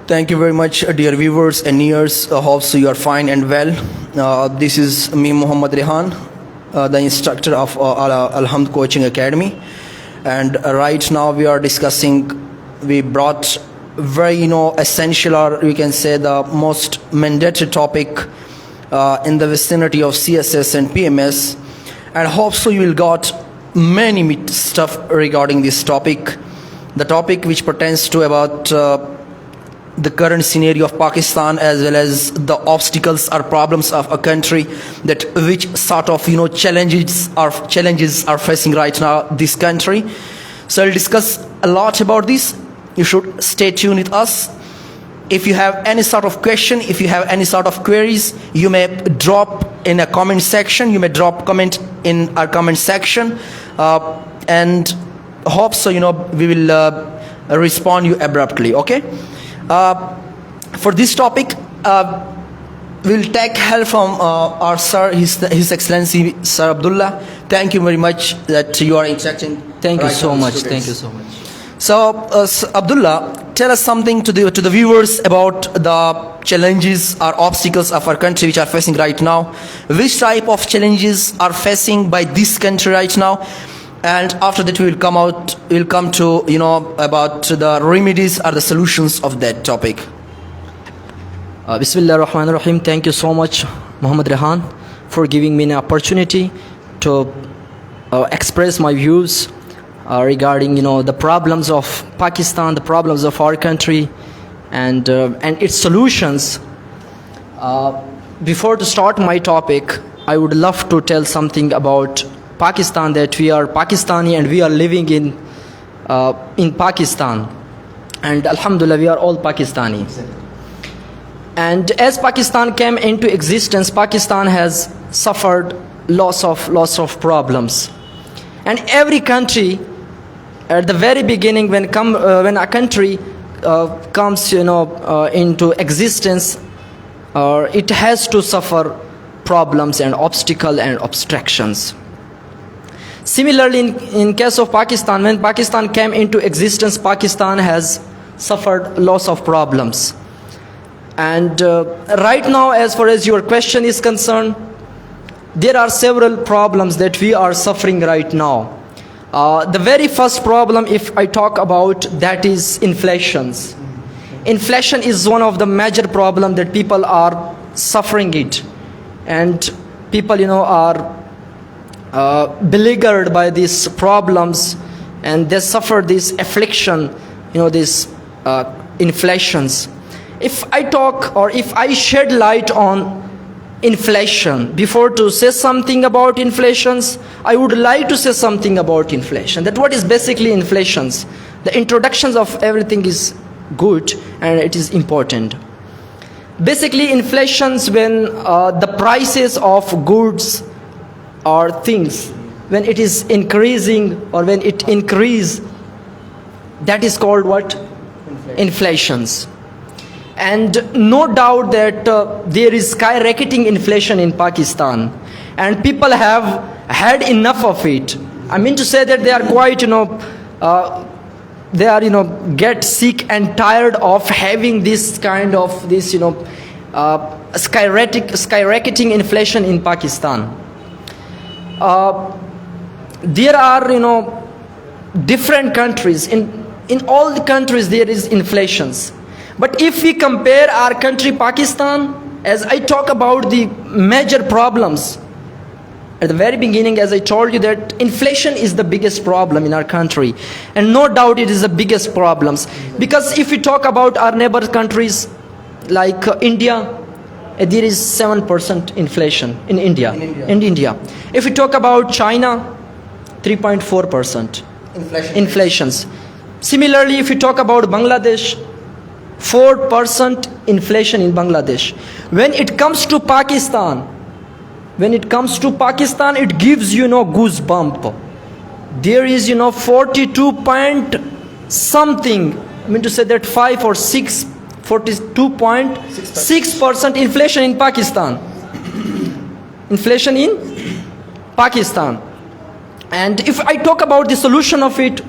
Thank you very much, dear viewers and ears. Hope so you are fine and well. This is me, Muhammad Rehan, the instructor of Alhamd Coaching Academy. And right now we are discussing, we brought very, essential, or we can say the most mandatory topic in the vicinity of CSS and PMs. And hope so you will got many stuff regarding this topic. The topic which pertains to about the current scenario of Pakistan, as well as the obstacles or problems of a country, that which sort of challenges are facing right now this country. So I'll discuss a lot about this. You should stay tuned with us. If you have any sort of question, if you have any sort of queries, you may drop in a comment section. You may drop comment in our comment section, and hope so we will respond you abruptly. Okay. For this topic, we'll take help from our sir, His Excellency Sir Abdullah. Thank you very much that you are interacting. Thank you so much. Thank you so much. So, Abdullah, tell us something to the viewers about the challenges or obstacles of our country which are facing right now. Which type of challenges are facing by this country right now? And after that, we'll come to about the remedies or the solutions of that topic. Bismillah ar-Rahman ar-Rahim. Thank you so much, Muhammad Rehan, for giving me an opportunity to express my views regarding the problems of Pakistan, the problems of our country, and its solutions. Before to start my topic, I would love to tell something about Pakistan, that we are Pakistani and we are living in Pakistan, and Alhamdulillah we are all Pakistani. And as Pakistan came into existence, Pakistan has suffered lots of problems. And every country, at the very beginning, when a country comes into existence, it has to suffer problems and obstacles and obstructions. Similarly, in case of Pakistan, when Pakistan came into existence, Pakistan has suffered lots of problems. And right now, as far as your question is concerned, there are several problems that we are suffering right now. The very first problem, if I talk about, that is inflations. Inflation is one of the major problems that people are suffering it. And people, are beleaguered by these problems, and they suffer this affliction, these inflations. If I talk, or if I shed light on inflation, before to say something about inflations, I would like to say something about inflation. That what is basically inflations? The introductions of everything is good and it is important. Basically, inflations, when the prices of goods or things, when it is increasing or when it increase, that is called what? Inflations. And no doubt that there is skyrocketing inflation in Pakistan, and people have had enough of it. I mean to say that they are quite, get sick and tired of having this kind of skyrocketing inflation in Pakistan. There are different countries. In all the countries there is inflations. But if we compare our country Pakistan, as I talk about the major problems, at the very beginning, as I told you, that inflation is the biggest problem in our country. And no doubt it is the biggest problems. Because if we talk about our neighbor countries like India, there is 7% inflation in India. If we talk about China, 3.4% inflations. Similarly, if we talk about Bangladesh, 4% inflation in Bangladesh. When it comes to Pakistan, it gives goosebump. There is 42 point something. I mean to say that 5 or 6, 42.6% inflation in Pakistan. Inflation in Pakistan. And if I talk about the solution of it,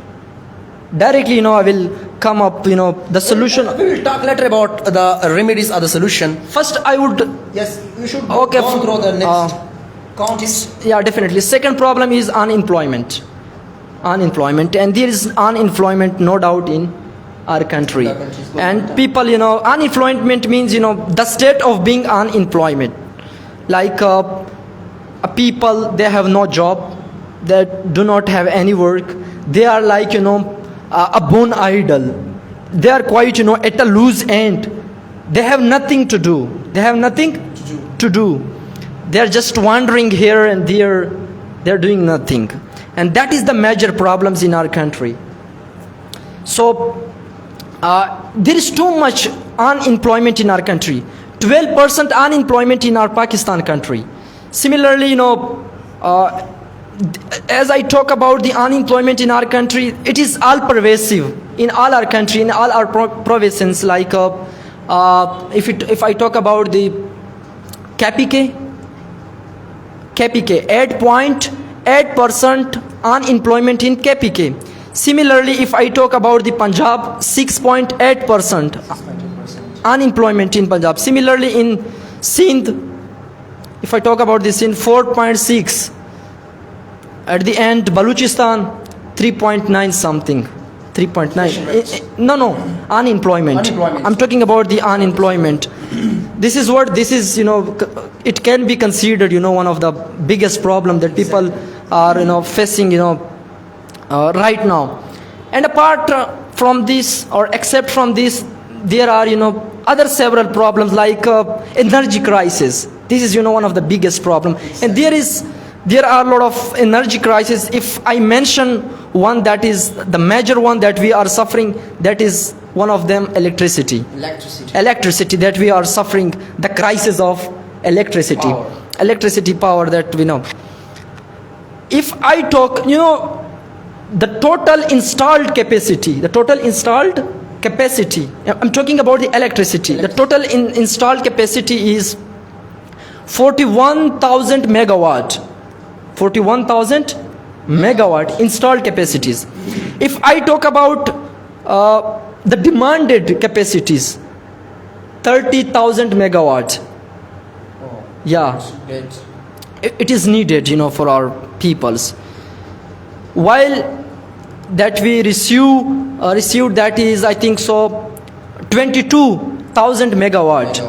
directly, I will come up, the solution. We will talk later about the remedies or the solution. First, I would. Yes, you should Okay, go through the next count is. Yeah, definitely. Second problem is unemployment. Unemployment, and there is unemployment, no doubt, in our country. And people, unemployment means, the state of being unemployment. Like people, they have no job, they do not have any work. They are like, a bone idle. They are quite, at a loose end. They have nothing to do. They have nothing to do. They are just wandering here and there. They are doing nothing. And that is the major problems in our country. So there is too much unemployment in our country. 12% unemployment in our Pakistan country. Similarly, as I talk about the unemployment in our country, it is all pervasive in all our country, in all our provinces. Like if I talk about the KPK, 8.8% unemployment in KPK. Similarly, if I talk about the Punjab, 6.8% unemployment in Punjab. Similarly, in Sindh, if I talk about this, in 4.6. At the end, Baluchistan, 3.9 something. 3.9. No, unemployment. I'm talking about the unemployment. This is, it can be considered, one of the biggest problem that people are, facing, right now. And apart from this, or except from this, there are, other several problems like energy crisis. This is, one of the biggest problem. And there are a lot of energy crisis. If I mention one, that is the major one that we are suffering, that is one of them, electricity, that we are suffering, the crisis of electricity power that we know. If I talk, the total installed capacity, I'm talking about the electricity. The total installed capacity is 41,000 megawatt. 41,000 megawatt installed capacities. If I talk about the demanded capacities, 30,000 megawatt. Yeah, it is needed, for our peoples. While that we received, that is, I think so, 22,000 megawatt.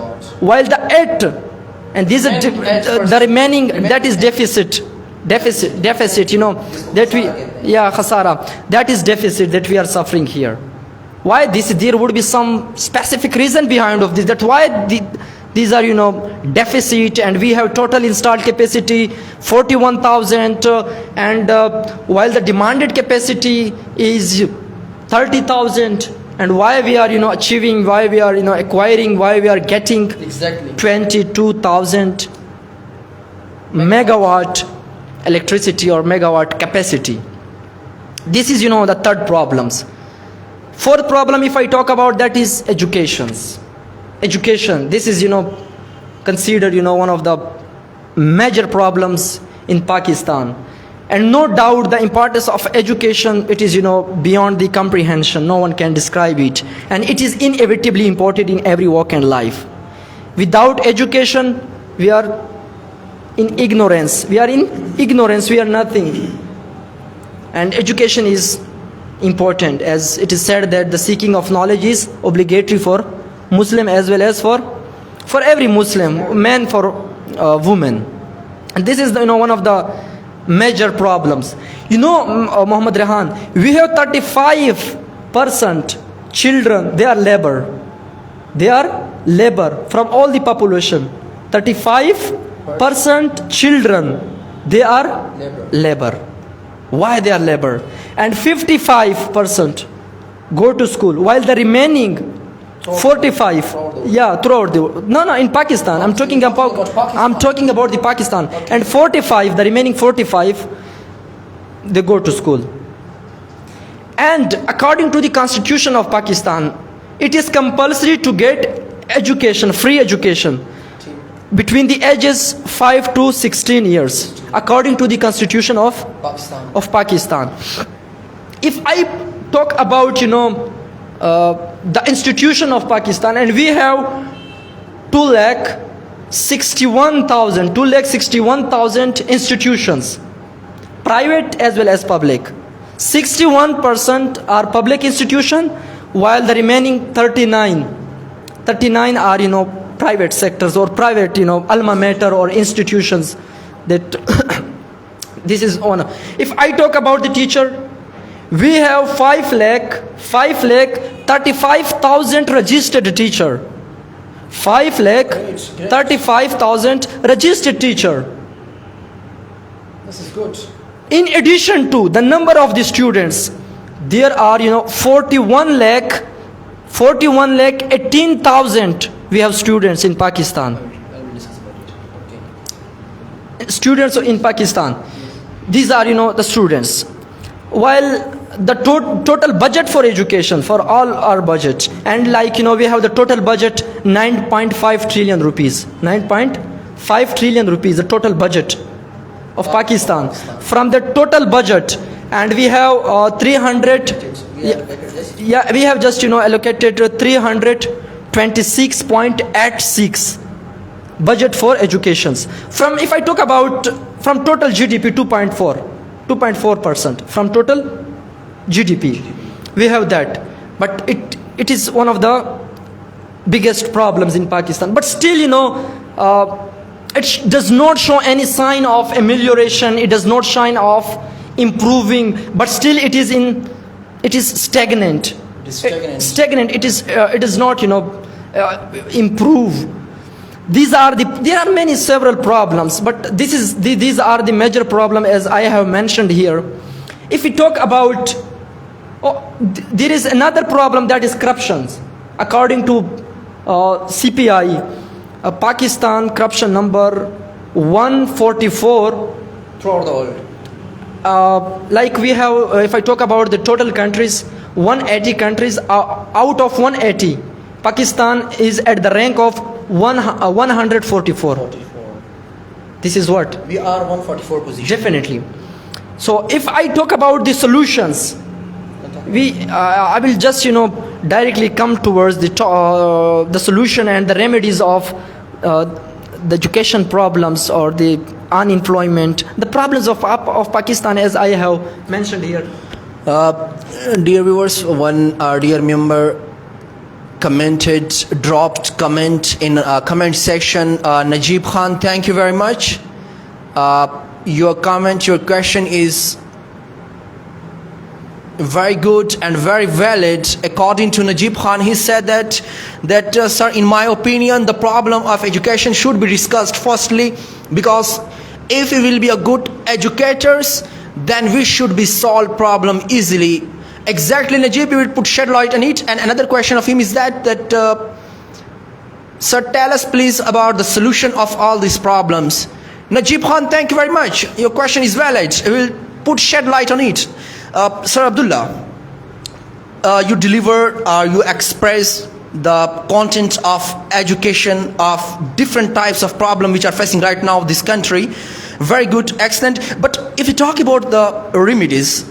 While the 8, and these are the remaining, that is deficit, that we, khasara, that is deficit that we are suffering here. Why this? There would be some specific reason behind of this, that why these are, deficit, and we have total installed capacity 41,000, and while the demanded capacity is 30,000, and why we are, achieving, why we are, acquiring, why we are getting 22,000 megawatt electricity or megawatt capacity. This is, the third problems. Fourth problem, if I talk about, that is education. This is, considered, one of the major problems in Pakistan. And no doubt the importance of education, it is, beyond the comprehension. No one can describe it. And it is inevitably important in every walk in life. Without education, we are in ignorance. We are nothing. And education is important, as it is said that the seeking of knowledge is obligatory for Muslim as well as for every Muslim, man for woman. And this is, one of the major problems. Muhammad Rehan, we have 35% children, they are labor. From all the population. 35% children, they are labor. Why they are labor? And 55% go to school, while the remaining 45, throughout the world. No, in Pakistan. I'm talking about the Pakistan. And 45, the remaining 45, they go to school. And according to the Constitution of Pakistan, it is compulsory to get education, free education, between the ages 5 to 16 years, according to the Constitution of Pakistan. If I talk about, the institution of Pakistan, and we have 2,61,000 institutions, private as well as public. 61% are public institution, while the remaining 39 are private sectors or private alma mater or institutions that this is on. If I talk about the teacher, we have 5,35,000 registered teacher. 5,35,000 registered teacher. This is good. In addition to the number of the students, there are 41 lakh 18,000 we have students in Pakistan. Students in Pakistan. These are the students. While the total budget for education, for all our budget, and we have the total budget 9.5 trillion rupees. 9.5 trillion rupees, the total budget of Pakistan. From the total budget, and we have 300. Yeah, we have just allocated 326.86 budget for educations. From, if I talk about from total GDP, 2.4% from total GDP, we have that. But it is one of the biggest problems in Pakistan. But still, it does not show any sign of amelioration. It does not shine of improving. But still, it is stagnant. Stagnant. It does not improve. There are many several problems, but these are the major problem, as I have mentioned here. If we talk about, there is another problem, that is corruption. According to CPI, Pakistan corruption number 144 Throughout the world. We have, if I talk about the total countries, 180 countries, out of 180, Pakistan is at the rank of 144. This is what? We are 144 position. Definitely. So if I talk about the solutions, I will just directly come towards the solution and the remedies of the education problems or the unemployment, the problems of Pakistan, as I have mentioned here. Dear viewers, one dear member dropped comment in comment section. Najib Khan, thank you very much. Your comment, your question is very good and very valid. According to Najib Khan, he said that sir, in my opinion, the problem of education should be discussed firstly, because if we will be a good educators, then we should be solve problem easily. Exactly, Najib, we will put shed light on it. And another question of him is that sir, tell us please about the solution of all these problems. Najib Khan, thank you very much. Your question is valid. We will put shed light on it. Sir Abdullah, you deliver, you express the content of education of different types of problems which are facing right now this country. Very good, excellent. But if you talk about the remedies,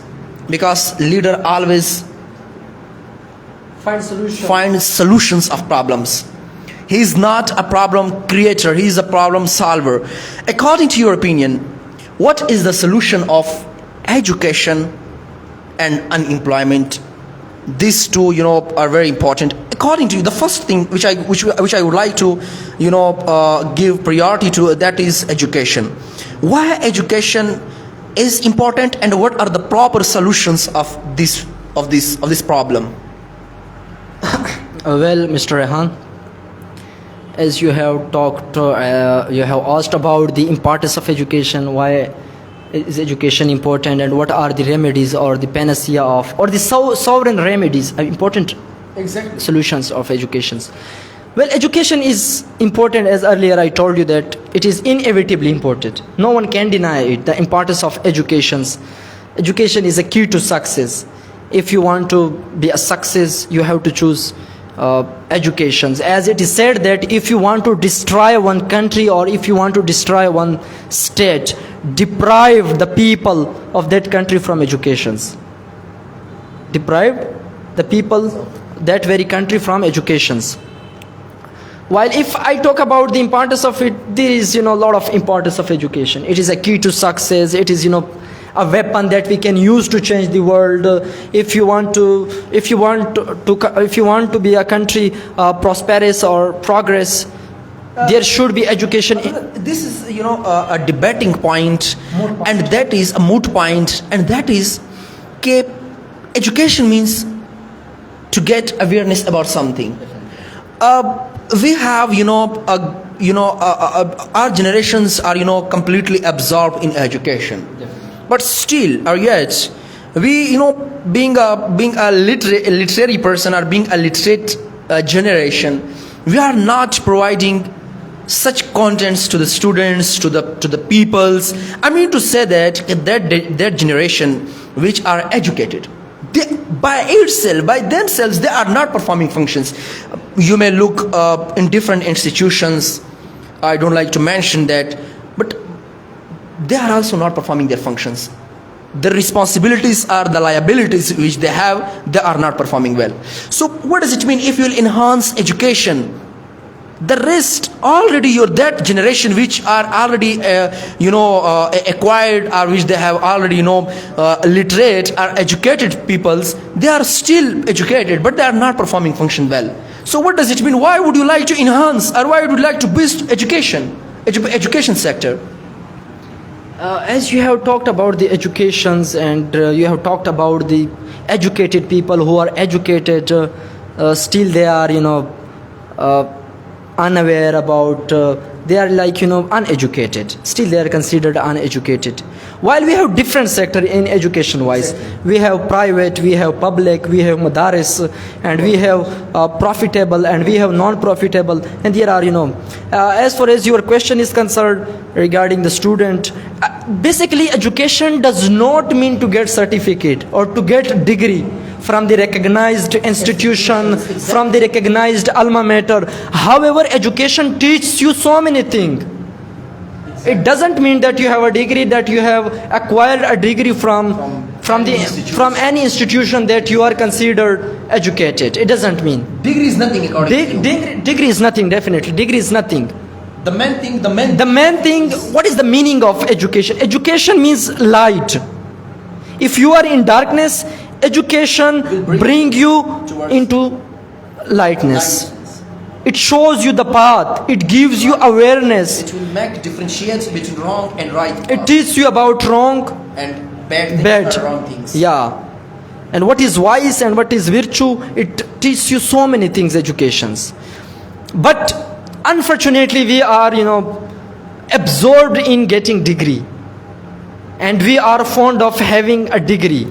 because leader always Find solutions of problems. He is not a problem creator, he is a problem solver. According to your opinion, what is the solution of education and unemployment? These two are very important. According to you, the first thing which I would like to give priority to, that is education. Why education is important, and what are the proper solutions of this problem? Well, Mr. Rehan, as you have talked, you have asked about the importance of education, why is education important, and what are the remedies or the panacea of, or the sovereign remedies, important solutions of education. Well, education is important, as earlier I told you that it is inevitably important. No one can deny it, the importance of education. Education is a key to success. If you want to be a success, you have to choose education. As it is said that if you want to destroy one country, or if you want to destroy one state, deprive the people of that country from education. Deprive the people that very country from educations. While if I talk about the importance of it, there is, a lot of importance of education. It is a key to success. It is, a weapon that we can use to change the world. If you want to be a country prosperous or progress, there should be education. This is, a debating point, and that is a moot point, and that is, education means to get awareness about something. We have, our generations are, completely absorbed in education. But still, or yet, we, being a literary person or being a literate generation, we are not providing such contents to the students, to the peoples. I mean to say that generation which are educated, they, by themselves, they are not performing functions. You may look in different institutions. I don't like to mention that, but they are also not performing their functions. The responsibilities or the liabilities which they have, they are not performing well. So what does it mean if you will enhance education? The rest, already that generation which are already acquired, or which they have already literate or educated peoples, they are still educated but they are not performing function well. So what does it mean? Why would you like to enhance, or why would you like to boost education sector? As you have talked about the educations, and you have talked about the educated people who are educated, still they are unaware about, they are like uneducated, still they are considered uneducated. While we have different sector in education wise, we have private, we have public, we have madaris, and we have profitable, and we have non-profitable, and there are as far as your question is concerned regarding the student, basically education does not mean to get certificate or to get degree from the recognized institution, from the recognized alma mater. However, education teaches you so many things. It doesn't mean that you have a degree, that you have acquired a degree from any institution that you are considered educated. It doesn't mean. Degree is nothing according to you. Degree is nothing, definitely. Degree is nothing. The main thing, what is the meaning of education? Education means light. If you are in darkness, education bring you into lightness. It shows you the path. It gives you awareness. It will make differentiates between wrong and right path. It teaches you about wrong and bad wrong things. Yeah. And what is wise and what is virtue. It teaches you so many things, educations. But unfortunately, we are, absorbed in getting degree. And we are fond of having a degree.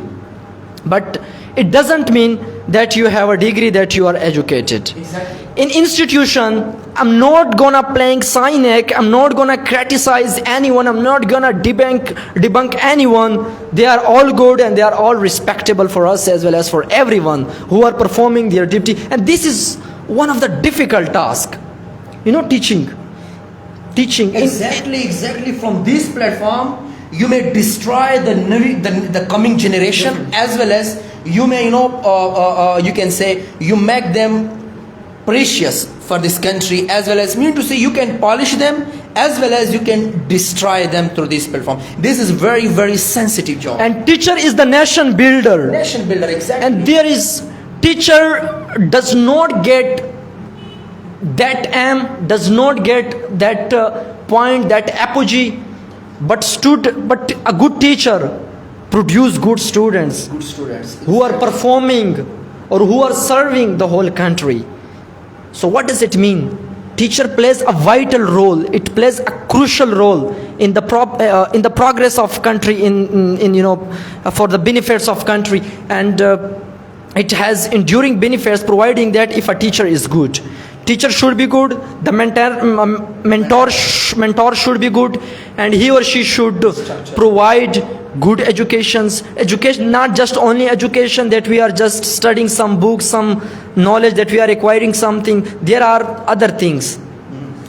But it doesn't mean that you have a degree, that you are educated. Exactly. In institution, I'm not gonna playing cynic, I'm not gonna criticize anyone, I'm not gonna debunk anyone. They are all good and they are all respectable for us as well as for everyone who are performing their duty. And this is one of the difficult tasks. Teaching. Exactly. From this platform, you may destroy the coming generation, as well as you may you can say you make them precious for this country, as well as mean to say you can polish them, as well as you can destroy them through this platform. This is very, very sensitive job. And teacher is the nation builder. Exactly. And there is, teacher does not get that aim, does not get that point, that apogee, but a good teacher produce good students who are performing or who are serving the whole country. So what does it mean? Teacher plays a vital role. It plays a crucial role in the progress of country, for the benefits of country, and it has enduring benefits, providing that if a teacher is good. Teacher should be good, the mentor should be good, and he or she should provide good education, not just only education that we are just studying some books, some knowledge that we are acquiring something. There are other things.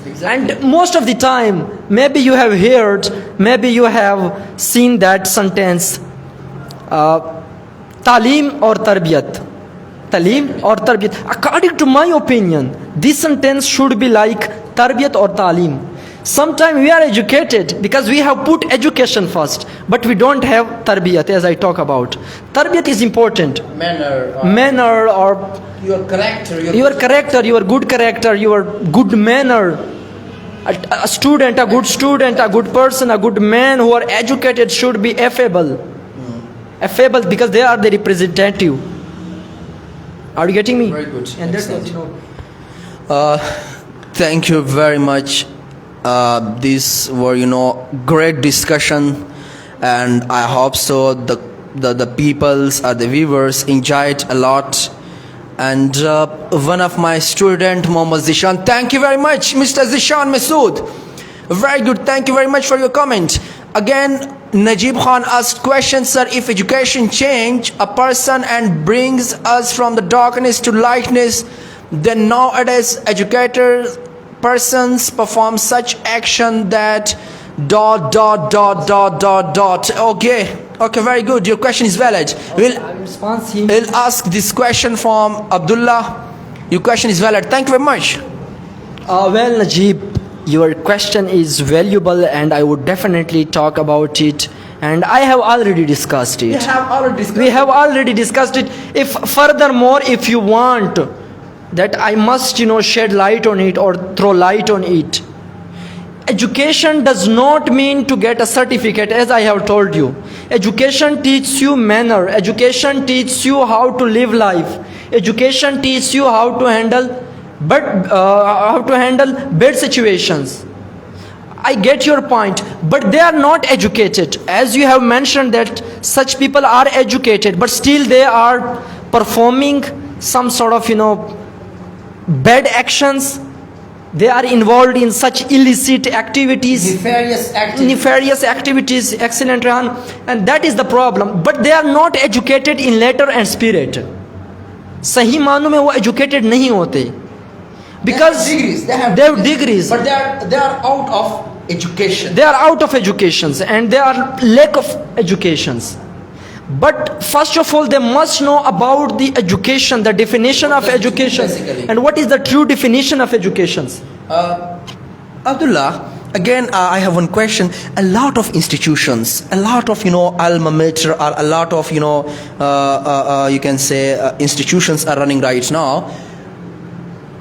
Exactly. And most of the time, maybe you have heard, maybe you have seen that sentence, talim or tarbiyat. Talim or Tarbiyat? According to my opinion, this sentence should be like Tarbiyat or Talim. Sometimes we are educated because we have put education first, but we don't have Tarbiyat, as I talk about. Tarbiyat is important. Manner or your character, your good character, your good manner. A student, a good person, a good man who are educated should be affable. Affable because they are the representative. Are you getting me? Very good. And that's Excellent. Thank you very much. These were, great discussion, and I hope so. The peoples or the viewers enjoyed a lot. And one of my student, Mohammad Zishan. Thank you very much, Mr. Zishan Masood. Very good. Thank you very much for your comment. Again, Najib Khan asked questions, sir. If education change a person and brings us from the darkness to lightness, then nowadays educators persons perform such action that ... Okay, very good. Your question is valid. We'll ask this question from Abdullah. Your question is valid. Thank you very much. Well, Najib, your question is valuable, and I would definitely talk about it. And I have already discussed it. We have already discussed it. If furthermore, if you want that I must, shed light on it or throw light on it. Education does not mean to get a certificate, as I have told you. Education teaches you manner. Education teaches you how to live life. Education teaches you how to handle bad situations. I get your point, but they are not educated. As you have mentioned that such people are educated, but still they are performing some sort of, bad actions. They are involved in such illicit activities, nefarious activities. Excellent, Rehan. And that is the problem. But they are not educated in letter and spirit. सही मानों में वो educated नहीं होते. Because they have degrees. But they are out of education. They are out of educations, and they are lack of educations. But first of all, they must know about the education, the definition of education, basically. And what is the true definition of educations. Abdullah, again, I have one question. A lot of institutions, a lot of alma mater, or a lot of you can say institutions are running right now.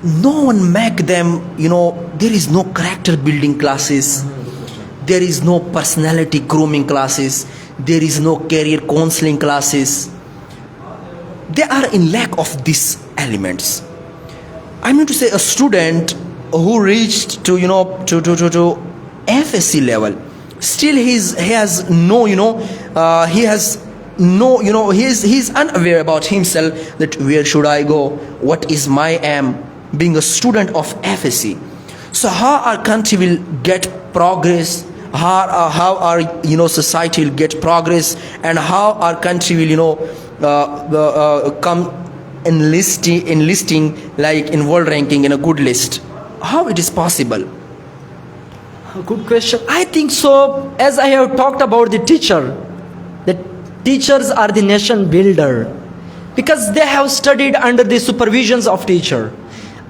No one make them. There is no character building classes. There is no personality grooming classes. There is no career counseling classes. They are in lack of these elements. I mean to say, a student who reached to FSC level, still he has no he's unaware about himself, that where should I go, what is my aim, being a student of FSC. So how our country will get progress, how our society will get progress, and how our country will come enlisting like in world ranking in a good list. How it is possible? Good question. I think so. As I have talked about the teachers are the nation builder, because they have studied under the supervisions of teacher.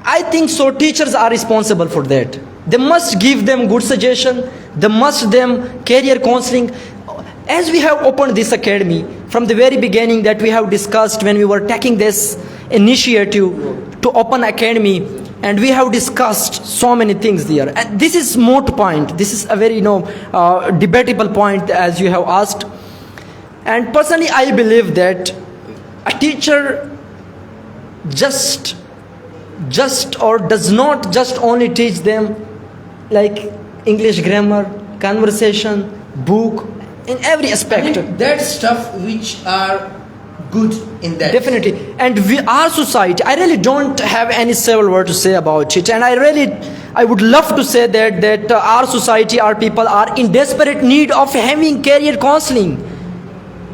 I think so. Teachers are responsible for that. They must give them good suggestion. They must them career counseling. As we have opened this academy from the very beginning, that we have discussed when we were taking this initiative to open academy, and we have discussed so many things there. And this is moot point. This is a very debatable point, as you have asked. And personally, I believe that a teacher just or does not just only teach them like English grammar, conversation, book, in every aspect. That stuff which are good in that. Definitely. And our society, I really don't have any several word to say about it. And I would love to say that our society, our people are in desperate need of having career counseling.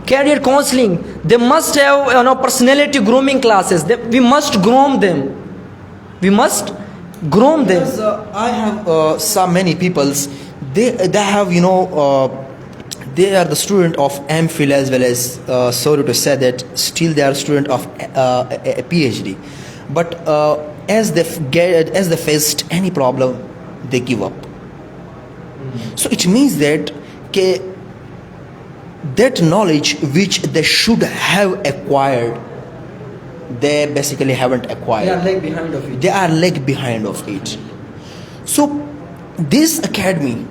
Career counseling. They must have personality grooming classes. We must groom them. We must groom them. Because I have so many peoples. They have they are the student of MPhil as well as, sorry to say that, still they are student of a PhD. But as they faced any problem, they give up. So it means that that knowledge which they should have acquired, they basically haven't acquired. They are lag behind of it. They are lag behind of it. So this academy,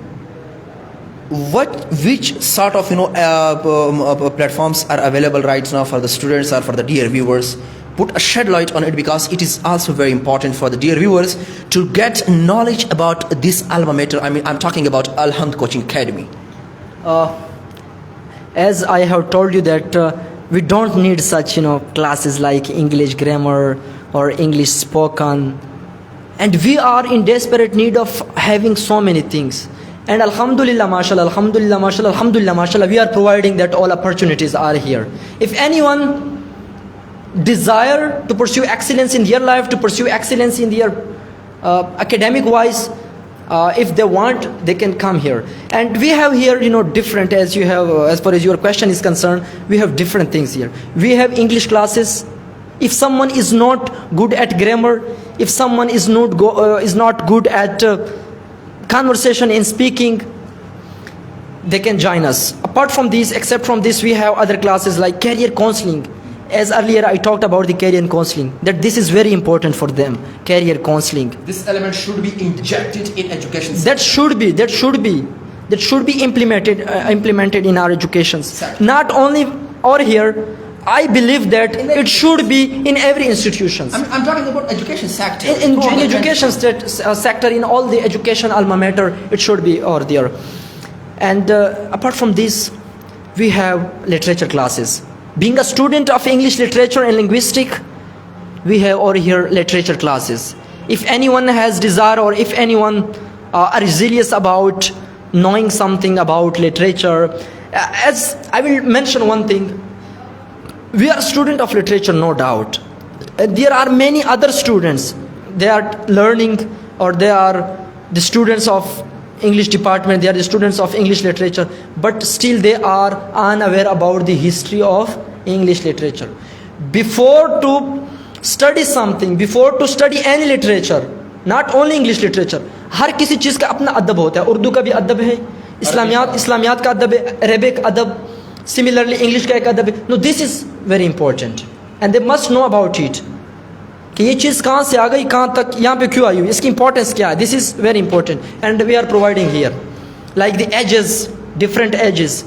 which sort of platforms are available right now for the students or for the dear viewers? Put a shed light on it, because it is also very important for the dear viewers to get knowledge about this alma mater. I mean, I'm talking about Alhamd Coaching Academy. As I have told you that we don't need such classes like English grammar or English spoken, and we are in desperate need of having so many things. And alhamdulillah, mashallah, alhamdulillah, mashallah, alhamdulillah, mashallah, we are providing that all opportunities are here. If anyone desire to pursue excellence in their life, to pursue excellence in their academic wise, if they want, they can come here. And we have here different, as you have, as far as your question is concerned, we have different things here. We have English classes. If someone is not good at grammar, if someone is not good at conversation in speaking, they can join us. Apart from this, except from this, we have other classes like career counseling. As earlier I talked about the career counseling, that this is very important for them. Career counseling, This element should be injected in education. that should be implemented in our educations. Exactly. Not only over here, I believe that it should be in every institutions. I'm talking about education sector. In education sector, in all the education alma mater, it should be over there. And apart from this, we have literature classes. Being a student of English literature and linguistic, we have over here literature classes. If anyone has desire, or if anyone are serious about knowing something about literature, as I will mention one thing, we are student of literature, no doubt. There are many other students, they are learning, or they are the students of English department, they are the students of English literature, but still they are unaware about the history of English literature. Before to study something, before to study any literature, not only English literature, हर किसी चीज़ का अपना अदब होता है. उर्दू का भी अदब है, इस्लामियात का अदब है, अरेबिक अदब, similarly English का एक अदब है. No, this is very important and they must know about it. कि ये चीज़ कहाँ से आ गई, कहाँ तक, यहाँ पे क्यों आई हुई, इसकी importance क्या है. This is very important and we are providing here. Like the edges, different edges.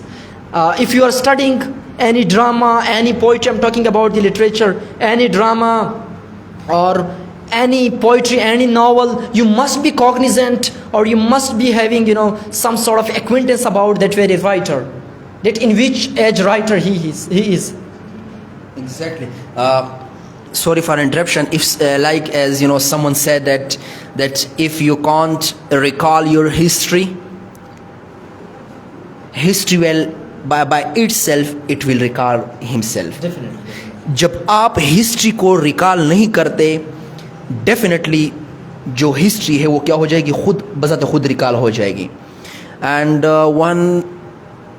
If you are studying any drama, any poetry, I'm talking about the literature, any drama or any poetry, any novel, you must be cognizant, or you must be having some sort of acquaintance about that very writer, that in which age writer he is. Exactly. Sorry for interruption. If like as someone said that if you can't recall your history will by itself it will recall himself. Definitely. जब आप history को recall नहीं करते, definitely जो history है वो क्या हो जाएगी, खुद बजाते खुद रिकॉल हो जाएगी. And one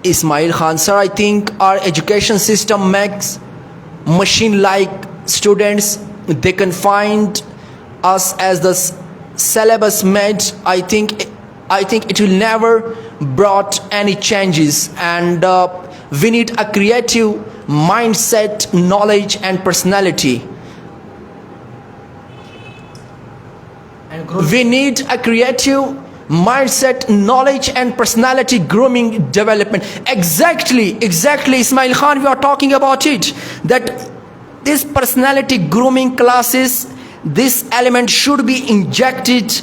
Ismail Khan sir, I think our education system makes machine like students. They can find us as the syllabus made. I think it will never brought any changes, and we need a creative mindset, knowledge and personality. And growth. We need a creative mindset, knowledge and personality grooming development. Exactly Ismail Khan, we are talking about it, that this personality grooming classes, this element should be injected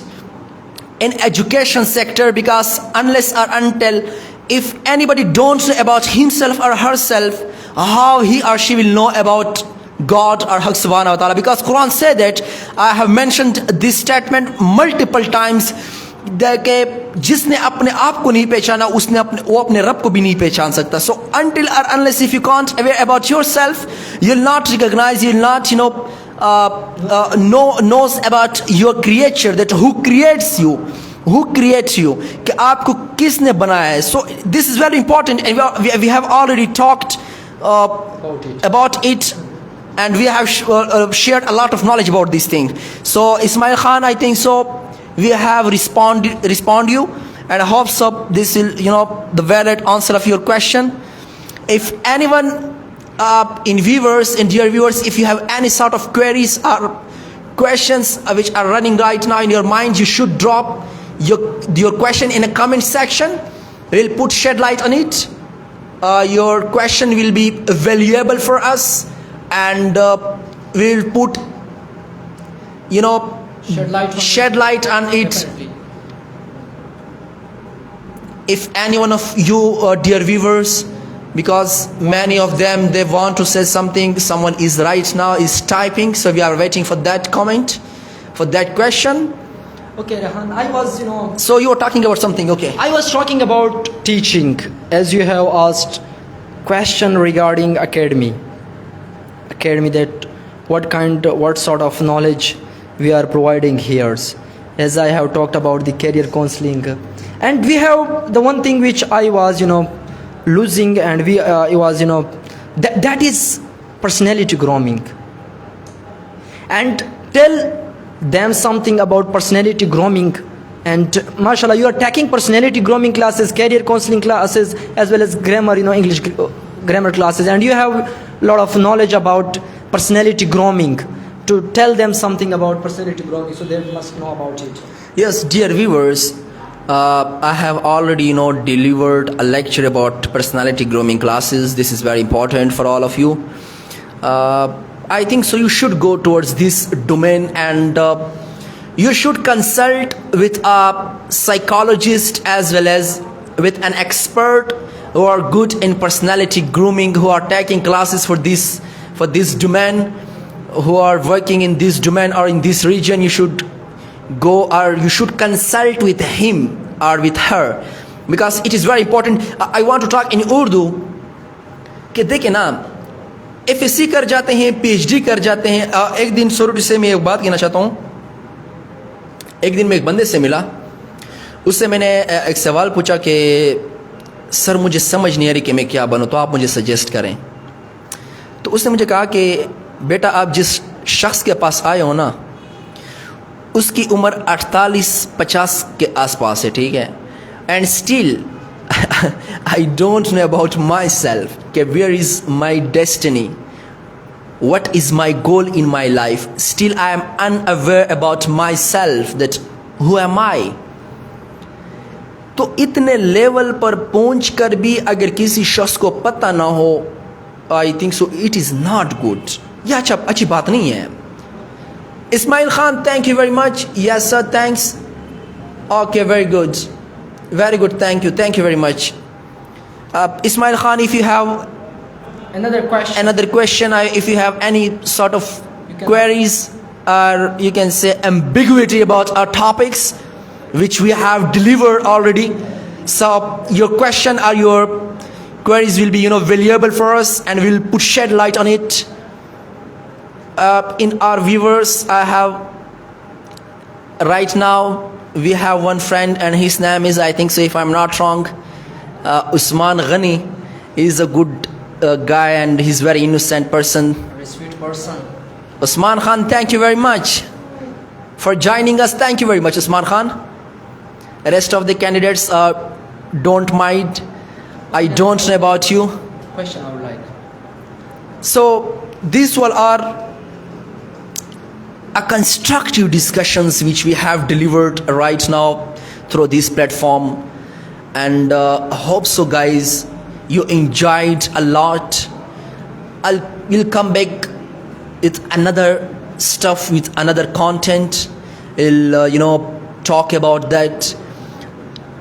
in education sector, because unless or until if anybody don't know about himself or herself, how he or she will know about God or Haq Subhanahu wa Ta'ala? Because Quran said that, I have mentioned this statement multiple times, कि जिसने अपने आप को नहीं पहचाना वो अपने रब को भी नहीं पहचान सकता. So until or unless if you can't aware about yourself, you'll not recognize, you'll not knows about your creature, that who creates you. who creates you, कि आपको किसने बनाया है. So this is very important, and we have already talked about it, and we have shared a lot of knowledge about these things. So Ismail Khan, I think so we have respond you, and I hope so this will, the valid answer of your question. If anyone in viewers, in dear viewers, if you have any sort of queries or questions which are running right now in your mind, you should drop your question in a comment section. We'll put shed light on it. Your question will be valuable for us, and we'll put shed light on it. Definitely. If any one of you dear viewers, because many of them, they want to say something, someone is right now is typing, so we are waiting for that comment, for that question. Okay, Rehan, I was, So you were talking about something, okay. I was talking about teaching, as you have asked question regarding academy, that what sort of knowledge we are providing here. As I have talked about the career counseling, and we have the one thing which I was, losing, and it was, that is personality grooming. And tell them something about personality grooming. And mashallah, you are taking personality grooming classes, career counseling classes, as well as grammar, English grammar classes, and you have a lot of knowledge about personality grooming. To tell them something about personality grooming, so they must know about it. Yes, dear viewers, I have already delivered a lecture about personality grooming classes. This is very important for all of you. I think so you should go towards this domain, and you should consult with a psychologist as well as with an expert who are good in personality grooming, who are taking classes for this domain, who are working in this domain or in this region. You should go, or you should consult with him or with her, because it is very important. I want to talk in Urdu कि देखे ना, FSC कर जाते हैं, PhD कर जाते हैं. एक दिन सॉरी से मैं एक बात कहना चाहता हूँ. एक दिन मैं एक बंदे से मिला, उससे मैंने एक सवाल पूछा कि सर मुझे समझ नहीं आ रही कि मैं क्या बनूँ, तो आप मुझे सजेस्ट करें. तो उसने मुझे कहा कि बेटा आप जिस शख्स के पास आए हो ना, उसकी उम्र 48-50 के आसपास है, ठीक है. And still I don't know about myself कि where is my destiny, what is my goal in my life. Still I am unaware about myself, that who am I. तो इतने लेवल पर पहुंच कर भी अगर किसी शख्स को पता ना हो, I think so it is not good. यह अच्छी बात नहीं है. Ismail Khan, thank you very much. Yes sir, thanks. Okay, very good, thank you very much. Ismail Khan, if you have another question, if you have any sort of queries, or you can say ambiguity about our topics which we have delivered already, so your question or your queries will be valuable for us, and we'll put shed light on it. In our viewers, I have right now we have one friend, and his name is, I think so if I'm not wrong, Usman Ghani. Is a good guy, and he's very innocent person, Very sweet person. Usman Khan. Thank you very much for joining us. Thank you very much, Usman Khan. Rest of the candidates don't mind. I don't know about you. Question I would like. So these all are a constructive discussions which we have delivered right now through this platform, and I hope so guys you enjoyed a lot. We'll come back with another stuff, with another content. We'll talk about that.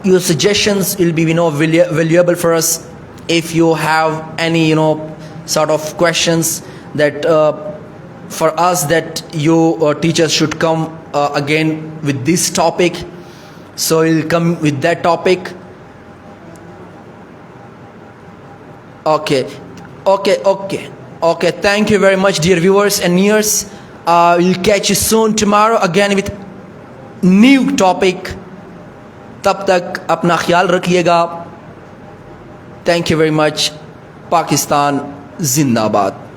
Your suggestions will be valuable for us. If you have any sort of questions that for us, that you teachers should come again with this topic, so we'll come with that topic. Okay, thank you very much, dear viewers and nears. We'll catch you soon tomorrow again with new topic. तब तक अपना ख्याल रखिएगा। Thank you very much. Pakistan जिंदाबाद।